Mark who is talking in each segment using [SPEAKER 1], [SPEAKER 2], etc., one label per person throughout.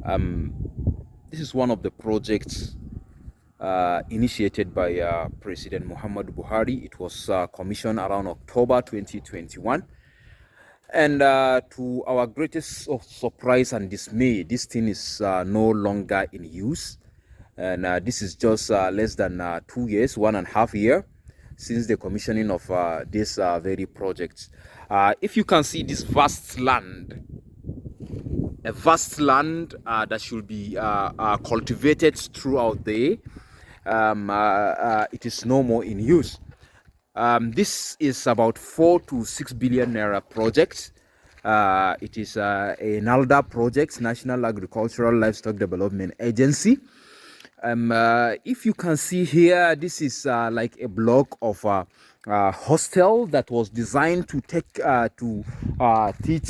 [SPEAKER 1] Um, this is one of the projects initiated by President Muhammad Buhari. It was commissioned around October 2021. And to our greatest surprise and dismay, this thing is no longer in use. And this is just less than 2 years, 1.5 years since the commissioning of this very project. If you can see this vast land, a vast land that should be cultivated throughout the day, it is no more in use. This is about 4 to 6 billion naira project. It is a NALDA project, National Agricultural Livestock Development Agency. If you can see here, this is like a block of hostel that was designed to teach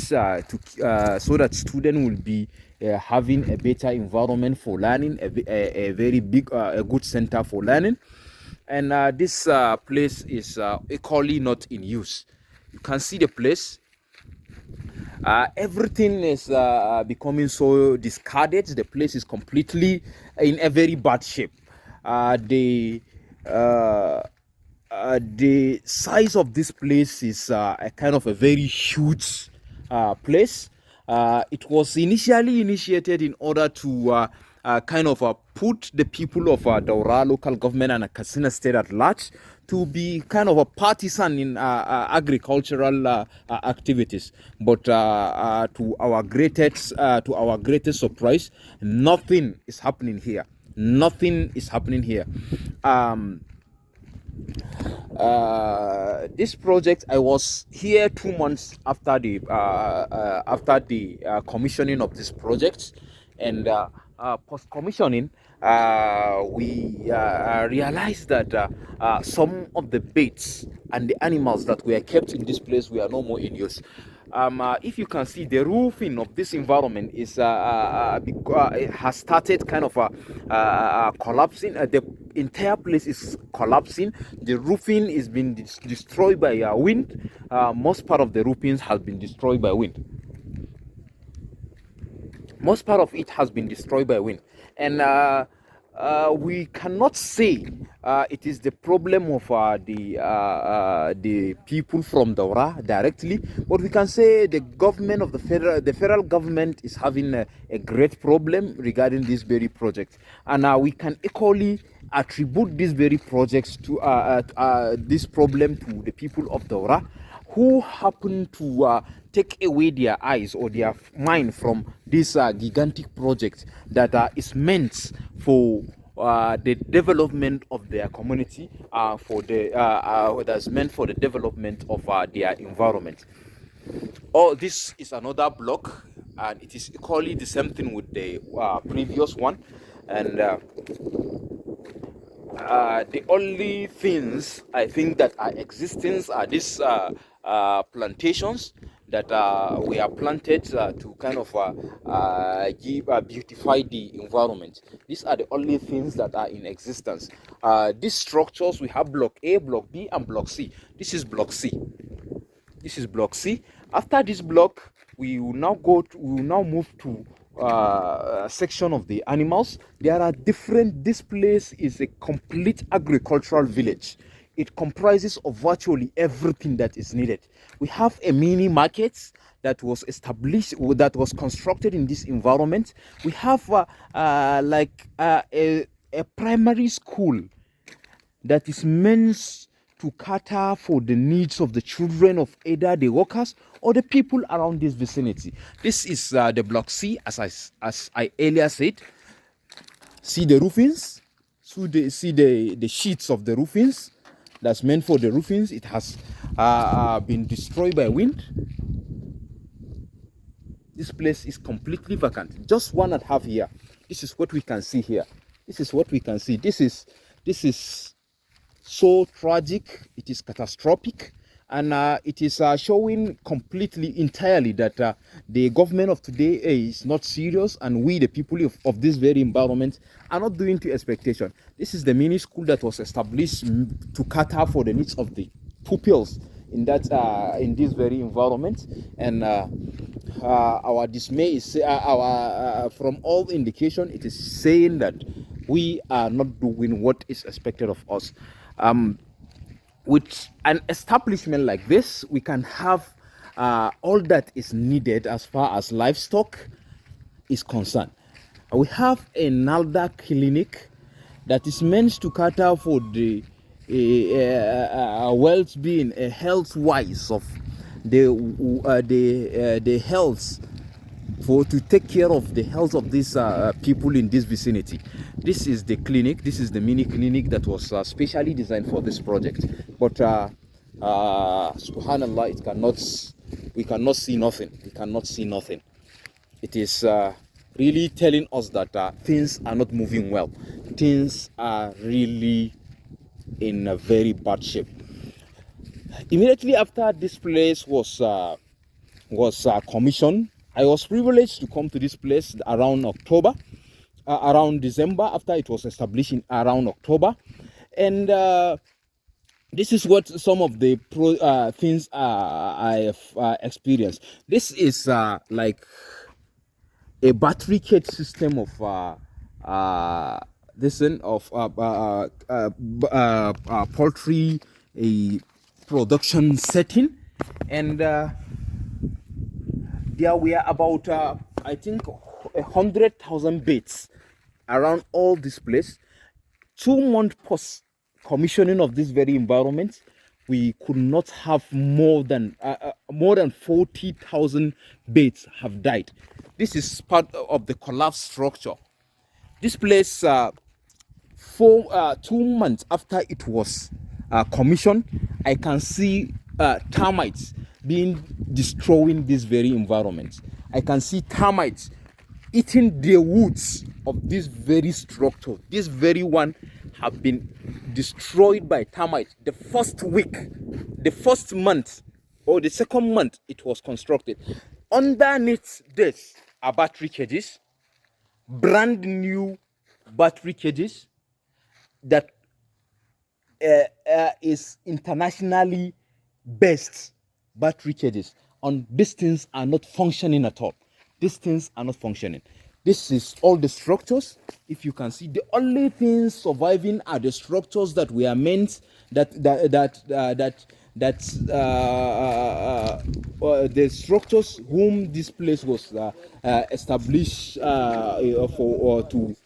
[SPEAKER 1] so that students will be having a better environment for learning, a very big, a good center for learning. And this place is equally not in use. You can see the place. Everything is becoming so discarded. The place is completely in a very bad shape. The size of this place is a kind of a very huge place. It was initially initiated in order to kind of put the people of Daura local government and Katsina State at large to be kind of a partisan in agricultural activities. But to our greatest surprise, nothing is happening here. Nothing is happening here. This project, I was here 2 months after the commissioning of this project, and post commissioning we realized that some of the baits and the animals that were kept in this place were no more in use. If you can see, the roofing of this environment is has started kind of collapsing. The entire place is collapsing. The roofing is being destroyed by wind. Most part of the roofing has been destroyed by wind. Most part of it has been destroyed by wind, and we cannot say it is the problem of the people from Daura directly, but we can say the government of the federal government is having a great problem regarding this very project, and we can equally attribute these very projects to this problem to the people of Daura, who happen to take away their eyes or their mind from this gigantic project that is meant for the development of their community, that's meant for the development of their environment. Oh, this is another block, and it is equally the same thing with the previous one, and the only things I think that are existing are these plantations that we are planted to kind of beautify the environment. These are the only things that are in existence. These structures, we have block A, block B, and block C. This is block C. This is block C. After this block, we will now move to section of the animals. There are different. This place is a complete agricultural village. It comprises of virtually everything that is needed. We have a mini market that was established, that was constructed in this environment. We have like a primary school that is meant to cater for the needs of the children of either the workers or the people around this vicinity. This is the block C, as I earlier said. See the roofings, see the sheets of the roofings that's meant for the roofings. It has been destroyed by wind. This place is completely vacant. Just 1.5 years. This is what we can see here. This is what we can see. This is so tragic. It is catastrophic, and it is showing completely, entirely that the government of today is not serious, and we, the people of this very environment, are not doing to expectation. This is the mini school that was established to cater for the needs of the pupils in that in this very environment. And our dismay is our from all indication, it is saying that we are not doing what is expected of us. With an establishment like this, we can have all that is needed as far as livestock is concerned. We have a NALDA clinic that is meant to cater for the well-being, health-wise of the health, for to take care of the health of these people in this vicinity. This is the clinic. This is the mini clinic that was specially designed for this project. But subhanallah, it cannot. We cannot see nothing. We cannot see nothing. It is really telling us that things are not moving well. Things are really in a very bad shape. Immediately after this place was commissioned, I was privileged to come to this place around October, around December, after it was established in around October. And this is what some of the things I have experienced. This is like a battery cage system of poultry production setting. And there were about I think 100,000 beds around all this place. 2 months post commissioning of this very environment, we could not have more than 40,000 beds have died. This is part of the collapsed structure. This place, 2 months after it was commissioned, I can see termites destroying this very environment. I can see termites eating the woods of this very structure. This very one have been destroyed by termites. The first week, the first month, or the second month it was constructed. Underneath this are battery cages, brand new battery cages that is internationally best battery cages. And these things are not functioning at all. These things are not functioning. This is all the structures. If you can see, the only things surviving are the structures that were meant the structures whom this place was established for to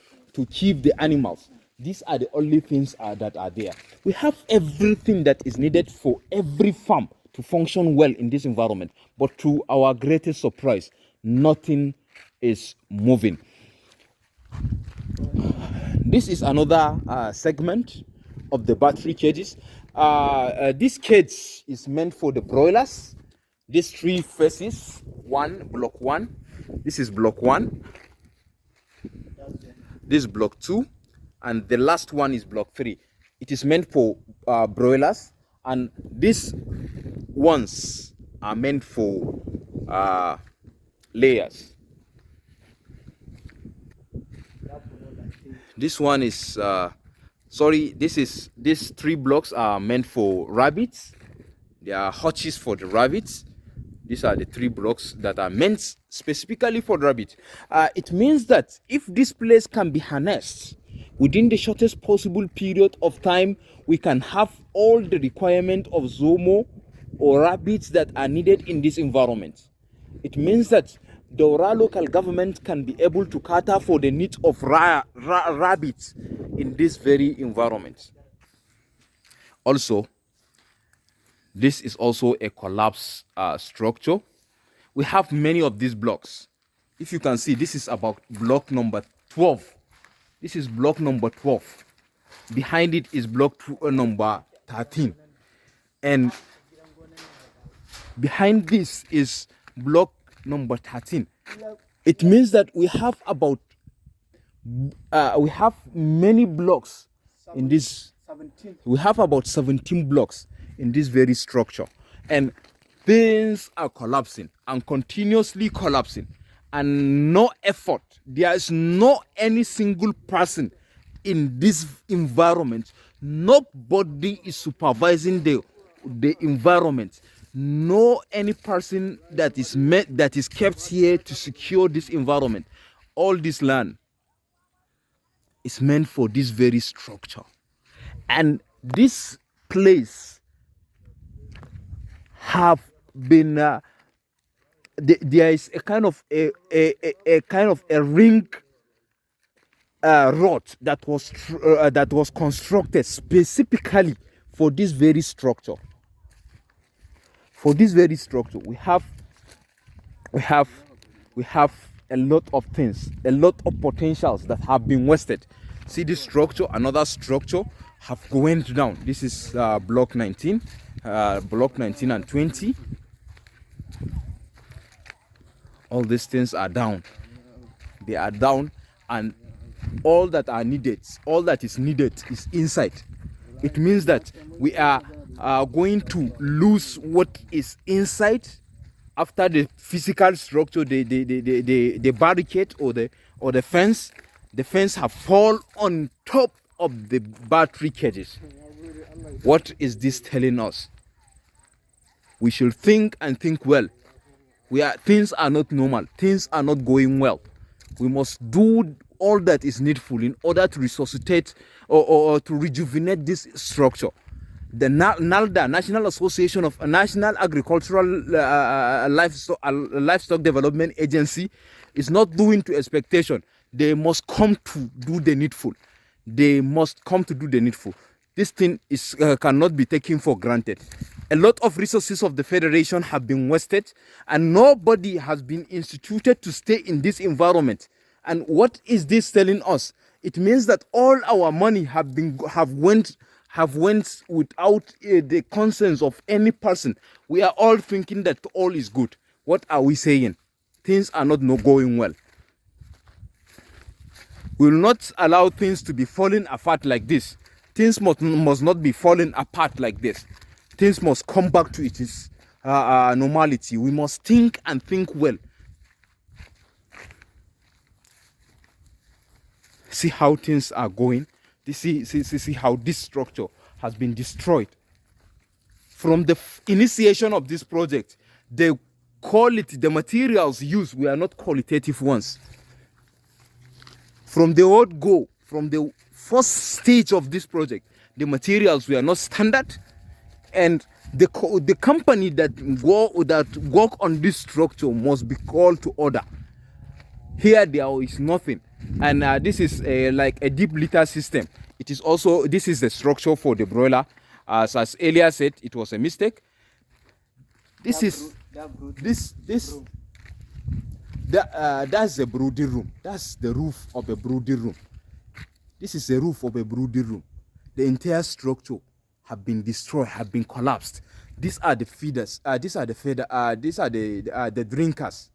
[SPEAKER 1] keep the animals. These are the only things that are there. We have everything that is needed for every farm to function well in this environment, but to our greatest surprise, nothing is moving. This is another segment of the battery cages. This cage is meant for the broilers. These 3 phases, block 1. This is block 1. This is block 2. And the last one is block 3. It is meant for broilers. And these ones are meant for layers. This one is these 3 blocks are meant for rabbits. They are hutches for the rabbits. These are the 3 blocks that are meant specifically for rabbits. It means that if this place can be harnessed within the shortest possible period of time, we can have all the requirement of Zomo or rabbits that are needed in this environment. It means that Daura local government can be able to cater for the needs of rabbits in this very environment. Also, this is also a collapsed structure. We have many of these blocks. If you can see, this is about block number 12. This is block number 12. Behind it is block number 13. And behind this is block number 13. It means that we have about we have many blocks in this. We have about 17 blocks in this very structure, and things are collapsing and continuously collapsing, and no effort. There is no any single person in this environment. Nobody is supervising the the environment. No any person that is kept here to secure this environment. All this land is meant for this very structure. And this place have been there is a kind of a ring rod that was constructed specifically for this very structure. For this very structure, we have a lot of things, a lot of potentials that have been wasted. See this structure, another structure have went down. This is block 19 and 20. All these things are down. They are down, and all that is needed is inside. It means that we are going to lose what is inside after the physical structure, the barricade or the fence. The fence have fallen on top of the battery cages. What is this telling us? We should think and think well. Things are not normal. Things are not going well. We must do all that is needful in order to resuscitate or to rejuvenate this structure. The NALDA, National Association of National Agricultural Livestock Development Agency, is not doing to expectation. They must come to do the needful. They must come to do the needful. This thing cannot be taken for granted. A lot of resources of the Federation have been wasted, and nobody has been instituted to stay in this environment. And what is this telling us? It means that all our money have went without the consent of any person. We are all thinking that all is good. What are we saying? Things are not going well. We will not allow things to be falling apart like this. Things must not be falling apart like this. Things must come back to its normality. We must think and think well. See how things are going. See how this structure has been destroyed. From the initiation of this project, the quality, the materials used were not qualitative ones. From the word go, from the first stage of this project, the materials were not standard, and the company that work on this structure must be called to order. Here there is nothing, and this is like a deep litter system. It is also, this is the structure for the broiler. As earlier said, it was a mistake. This is that's the brooding room. That's the roof of a brooding room. This is the roof of a brooding room. The entire structure have been destroyed, have been collapsed. These are the feeders. These are the drinkers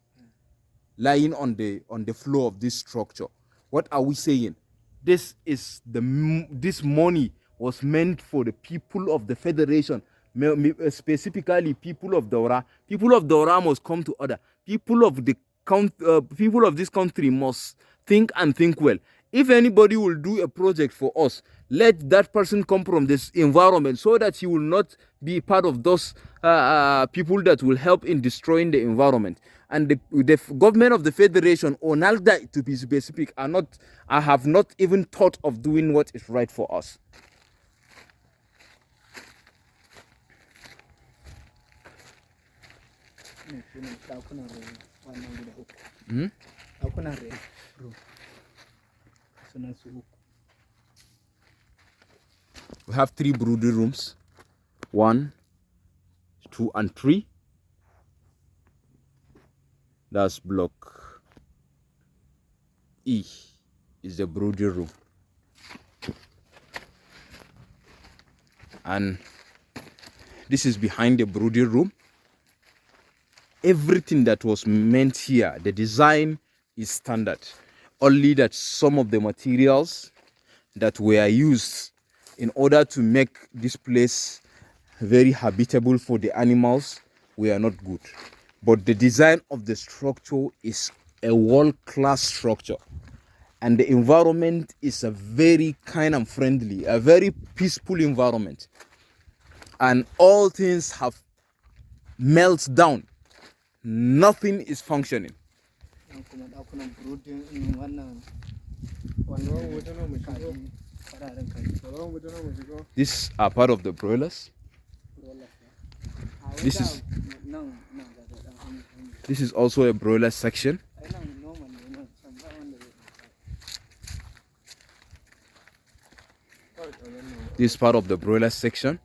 [SPEAKER 1] lying on the floor of this structure. What are we saying? This money was meant for the people of the Federation, specifically people of Daura. People of Daura must come to order. People of this country must think and think well. If anybody will do a project for us, let that person come from this environment, so that he will not be part of those people that will help in destroying the environment. And the government of the Federation, or NALDA to be specific, have not even thought of doing what is right for us. We have 3 brooding rooms, 1, 2, and 3. That's block E, is the brooding room, and this is behind the brooding room. Everything that was meant here, the design is standard, only that some of the materials that were used in order to make this place very habitable for the animals were not good. But the design of the structure is a world-class structure, and the environment is a very kind and friendly, a very peaceful environment. and all things have melted down. Nothing is functioning. These are part of the broilers. This is also a broiler section. This is part of the broiler section.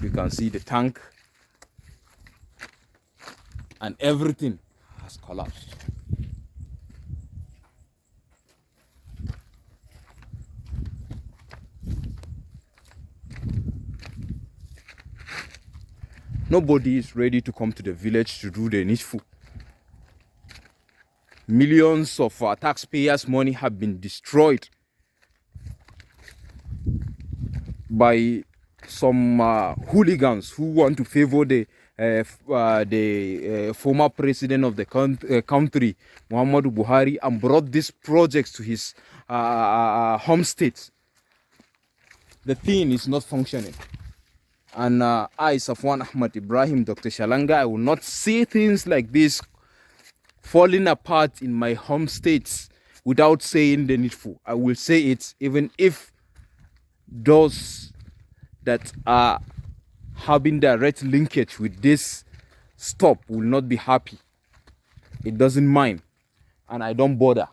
[SPEAKER 1] You can see the tank and everything has collapsed. Nobody is ready to come to the village to do the needful. Millions of taxpayers' money have been destroyed by some hooligans who want to favor the former president of the country, Muhammadu Buhari, and brought these projects to his home state. The thing is not functioning. And I, Safwan Ahmad Ibrahim, Dr. Shalanga, I will not see things like this falling apart in my home states without saying the needful. I will say it even if those that are having direct linkage with this stop will not be happy. It doesn't mind, and I don't bother.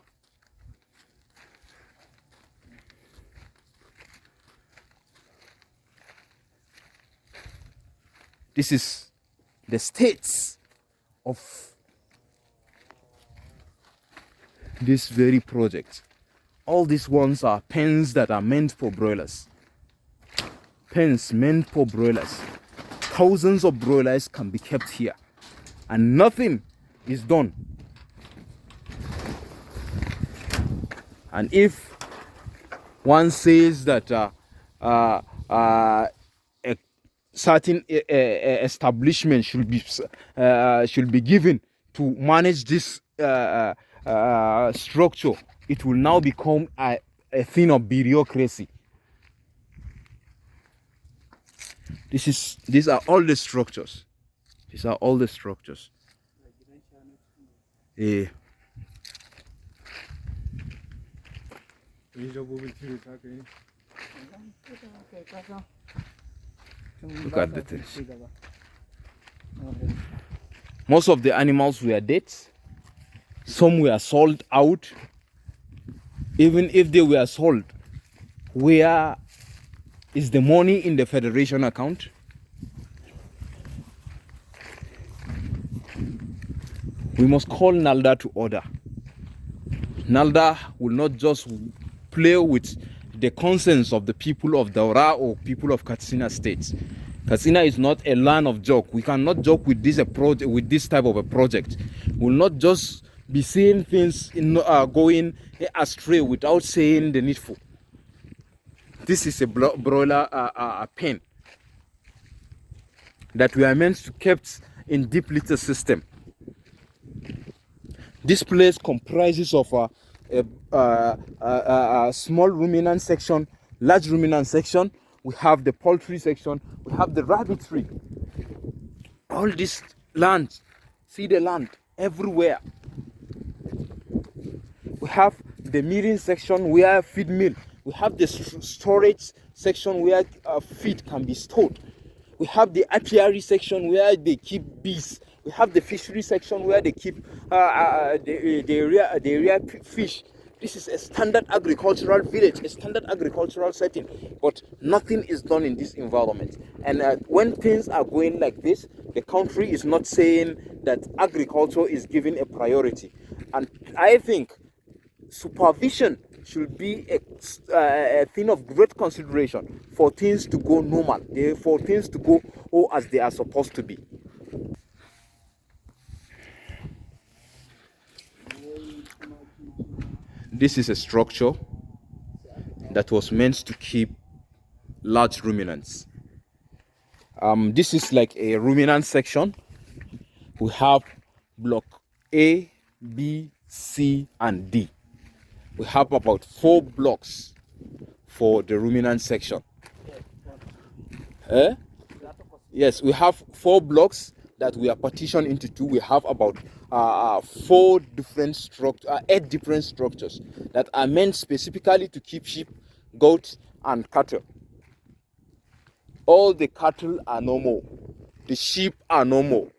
[SPEAKER 1] This is the states of this very project. All these ones are pens that are meant for broilers. Pens meant for broilers. Thousands of broilers can be kept here, and nothing is done. And if one says that a certain establishment should be given to manage this structure, it will now become a thing of bureaucracy. These are all the structures. These are all the structures. Yeah. Look at the things. Most of the animals were dead. Some were sold out. Even if they were sold, where is the money in the federation account? We must call NALDA to order. NALDA will not just play with the conscience of the people of Daura or people of Katsina State. Katsina is not a land of joke. We cannot joke with this type of a project. We will not just be seeing things going astray without saying the needful. This is a broiler pen that we are meant to kept in deep litter system. This place comprises of a small ruminant section, large ruminant section. We have the poultry section. We have the rabbitry. All this land, see the land everywhere. We have the milling section where feed mill. We have the storage section where feed can be stored. We have the apiary section where they keep bees. We have the fishery section where they keep the area fish. This is a standard agricultural village, a standard agricultural setting, but nothing is done in this environment. And when things are going like this, the country is not saying that agriculture is given a priority. And I think supervision should be a thing of great consideration for things to go normal, for things to go as they are supposed to be. This is a structure that was meant to keep large ruminants. This is like a ruminant section. We have block A, B, C, and D. We have about 4 blocks for the ruminant section. Yes, we have 4 blocks that we are partitioned into 2. We have about 8 different structures that are meant specifically to keep sheep, goats, and cattle. All the cattle are normal, the sheep are normal,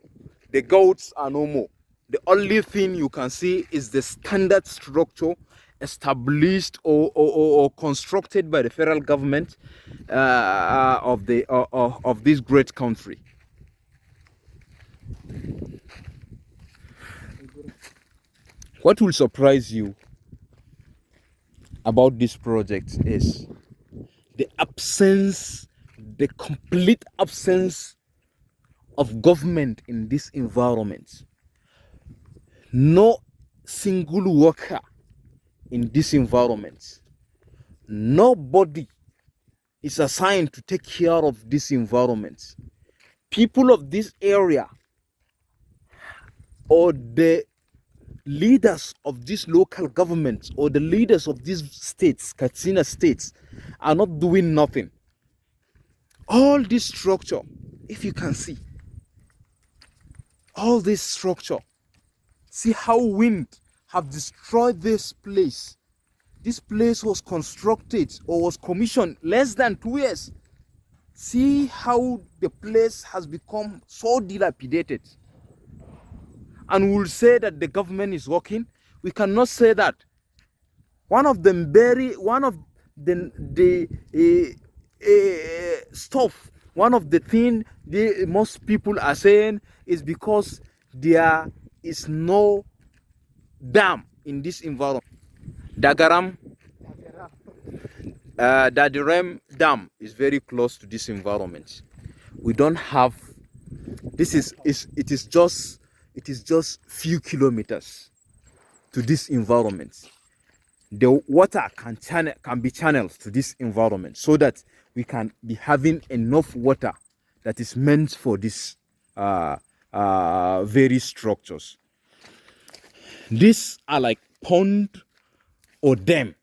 [SPEAKER 1] the goats are normal. The only thing you can see is the standard structure established or constructed by the federal government of this great country. What will surprise you about this project is the complete absence of government in this environment. No single worker in this environment. Nobody is assigned to take care of this environment. People of this area or the leaders of this local government or the leaders of these states, Katsina States, are not doing nothing. All this structure, if you can see, all this structure, see how wind have destroyed this place. This place was constructed or was commissioned less than 2 years. See how the place has become so dilapidated. And we'll say that the government is working. We cannot say that. One of the stuff, one of the things most people are saying is because there is no dam in this environment. Dagaram, Dadirem Dam is very close to this environment. We don't have. It is just few kilometers to this environment. The water can be channeled to this environment so that we can be having enough water that is meant for these very structures. These are like pond or dam.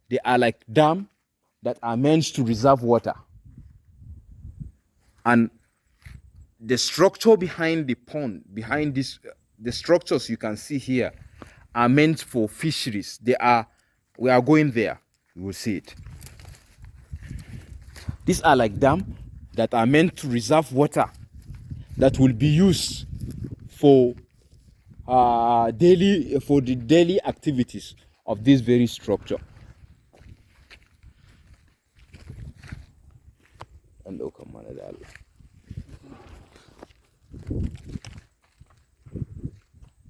[SPEAKER 1] They are like dam that are meant to reserve water. And the structure behind the pond, behind this, the structures you can see here are meant for fisheries. We are going there. You will see it. These are like dams that are meant to reserve water that will be used for the daily activities of this very structure. And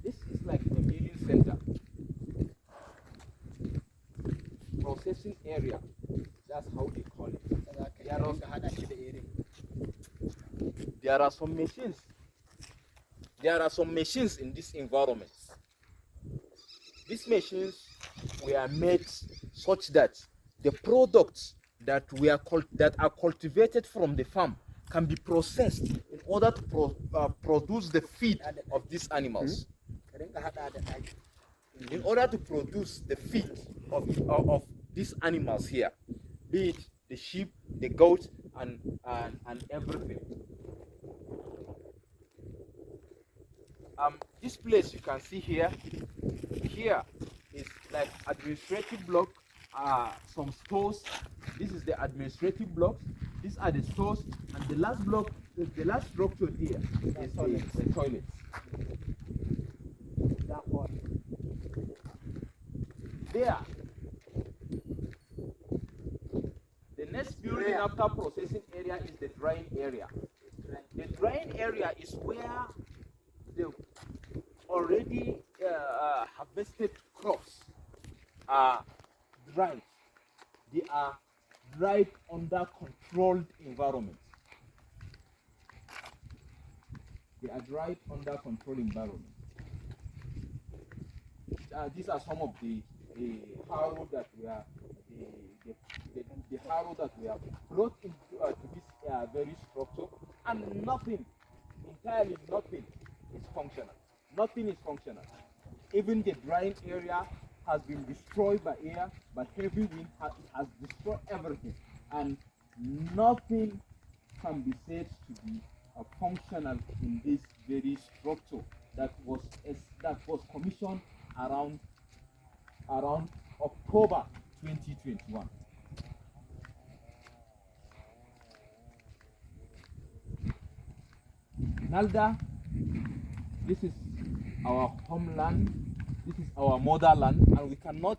[SPEAKER 1] this is like the milling center, processing area. That's how they call it. There are some machines. There are some machines in this environment. These machines were made such that the products that are cultivated from the farm can be processed in order to produce the feed of these animals. In order to produce the feed of these animals here, be it the sheep, the goats, and everything. This place you can see here is like administrative block, some stores. This is the administrative blocks. These are the stores, and the last block, the last structure here is the toilets. That one. There. The next building after processing area is the drying area. The drying area is where the already harvested crops are dried. They are dried under controlled environment. They are dried under controlled environment. These are some of the harrow that we are the harrow that we have brought into to this very structure, and nothing, entirely nothing is functional. Nothing is functional. Even the drying area has been destroyed by air, but heavy wind has destroyed everything, and nothing can be said to be functional in this very structure that was commissioned around October 2021. Nalda, this is our homeland, this is our motherland, and we cannot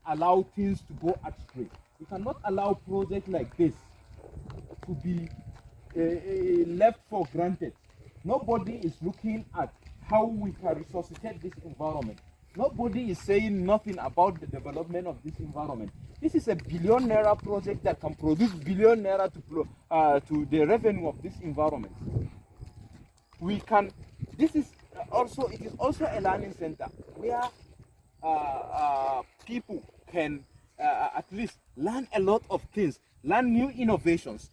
[SPEAKER 1] allow things to go astray. We cannot allow projects like this to be left for granted. Nobody is looking at how we can resuscitate this environment. Nobody is saying nothing about the development of this environment. This is a billion naira project that can produce billion naira to the revenue of this environment. We can. This is it is also a learning center where people can at least learn a lot of things, learn new innovations,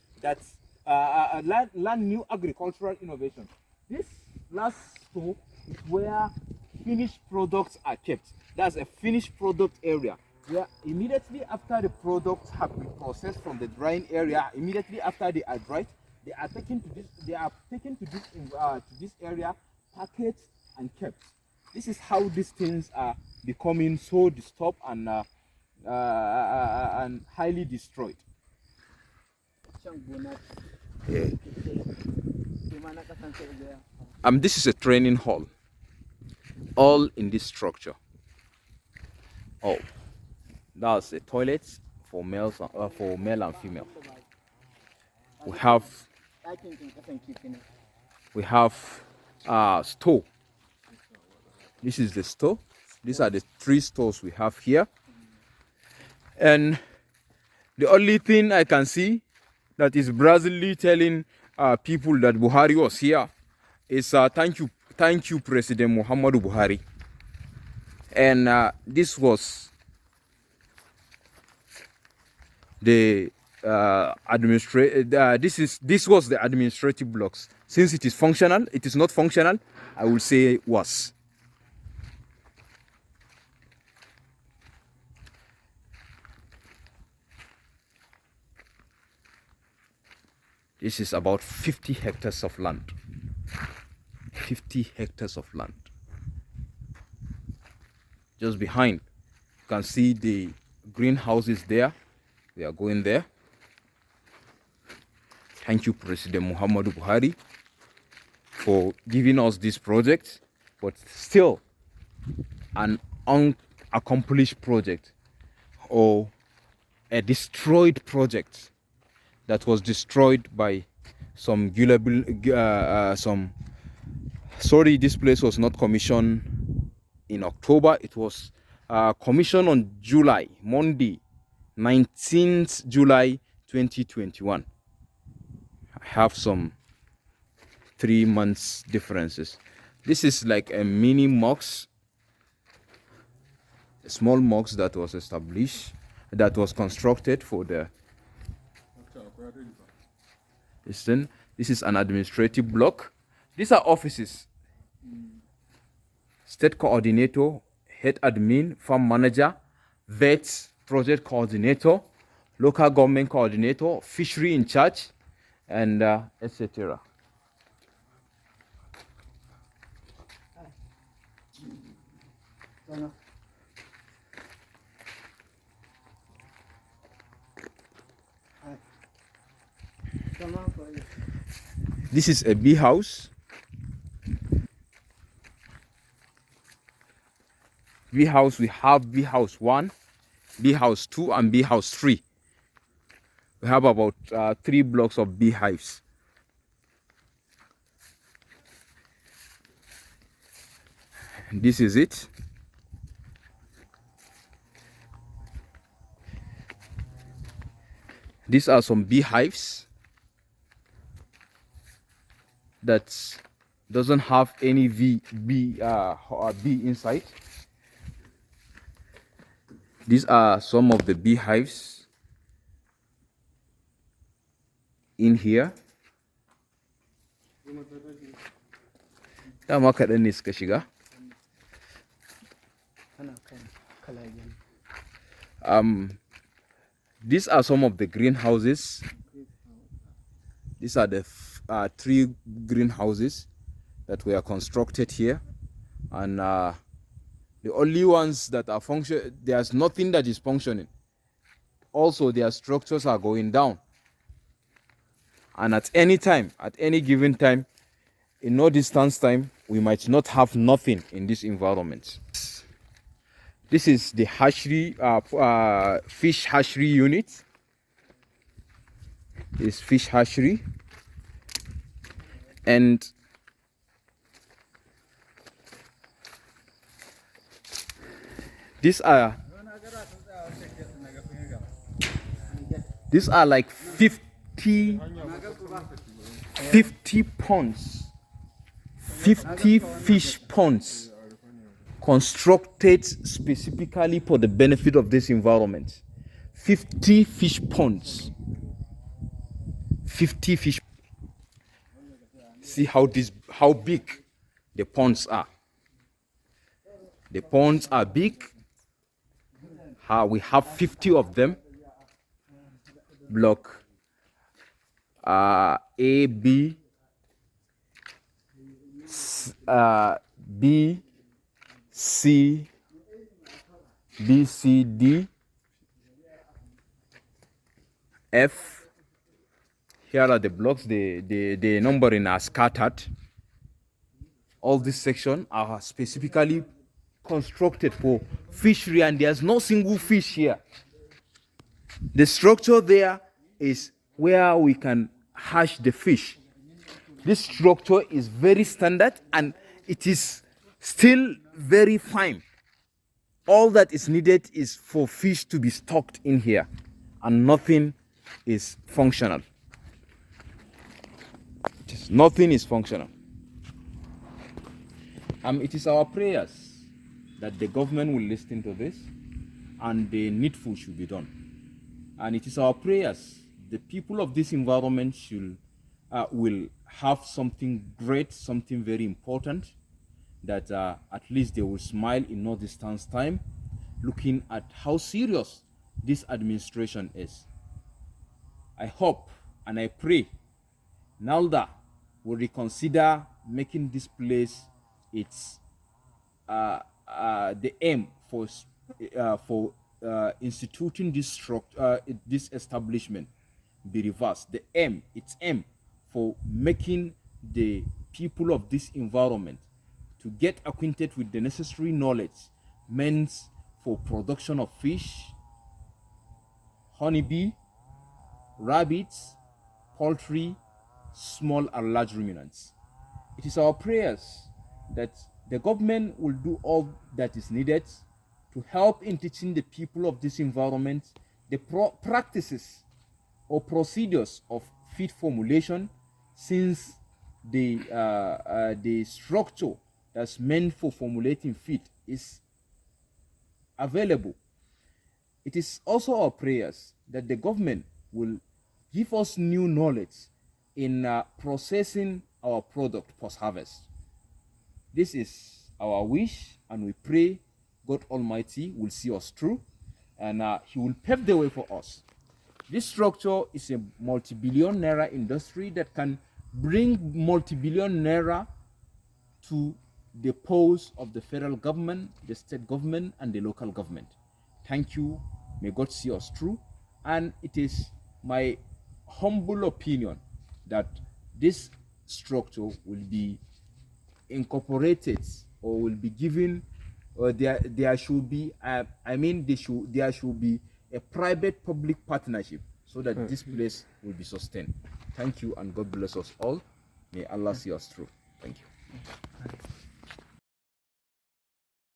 [SPEAKER 1] learn new agricultural innovations. This last store is where finished products are kept. That's a finished product area where immediately after the products have been processed from the drying area, immediately after they are dried, they are taken to this area, packaged and kept. This is how these things are becoming so disturbed and highly destroyed. Yeah. This is a training hall, all in this structure. Oh, that's a toilet for males, for male and female. We have store. This is the store. These are the 3 stores we have here, and the only thing I can see that is brazenly telling people that Buhari was here is thank you President Muhammadu Buhari. And this was the this was the administrative blocks. Since it is functional, it is not functional, I will say was. This is about 50 hectares of land. 50 hectares of land. Just behind, you can see the greenhouses there. We are going there. Thank you, President Muhammadu Buhari, for giving us this project, but still an unaccomplished project, or a destroyed project that was destroyed by some sorry, this place was not commissioned in October. It was commissioned on Monday 19th July 2021. I have some 3 months differences. This is like a mini mosque, a small mosque that was established, that was constructed for the Listen, this is an administrative block. These are offices. State coordinator, head admin, farm manager, vet, project coordinator, local government coordinator, fishery in charge, and etc. This is a bee house. Bee house, we have bee house 1, bee house 2, and bee house 3. We have about 3 blocks of beehives. This is it. These are some beehives that doesn't have any bee inside. These are some of the beehives in here. Dama kaɗan ne suka shiga. These are some of the greenhouses. These are the 3 greenhouses that were constructed here, and the only ones that are functioning, there's nothing that is functioning. Also, their structures are going down, and at any time, at any given time, in no distance time, we might not have nothing in this environment. This is the hatchery, fish hatchery unit. This fish hatchery, and these are like 50 ponds, 50 fish ponds constructed specifically for the benefit of this environment. 50 fish ponds. 50 fish. See how big the ponds are. The ponds are big. We have 50 of them. Block A, B, B, C, B, C, D, F. Here are the blocks. The numbering are scattered. All this section are specifically constructed for fishery, and there's no single fish here. The structure there is where we can hatch the fish. This structure is very standard, and it is still very fine. All that is needed is for fish to be stocked in here, and nothing is functional. Nothing is functional. It is our prayers that the government will listen to this, and the needful should be done. And it is our prayers the people of this environment will have something great, something very important, that at least they will smile in no distance time, looking at how serious this administration is. I hope and I pray NALDA will reconsider making this place its the aim for instituting this structure, this establishment be reversed. Its aim for making the people of this environment to get acquainted with the necessary knowledge meant for production of fish, honeybee, rabbits, poultry, small and large ruminants. It is our prayers that the government will do all that is needed to help in teaching the people of this environment the practices or procedures of feed formulation, since the structure that's meant for formulating feed is available. It is also our prayers that the government will give us new knowledge in processing our product post-harvest. This is our wish, and we pray God Almighty will see us through, and He will pave the way for us. This structure is a multi-billion naira industry that can bring multi-billion naira to the purse of the federal government, the state government, and the local government. Thank you. May God see us through. And it is my humble opinion that this structure will be incorporated, or will be given, or there should be there should be a private public partnership, so that this place will be sustained. Thank you, and God bless us all. May Allah see us through. Thank you.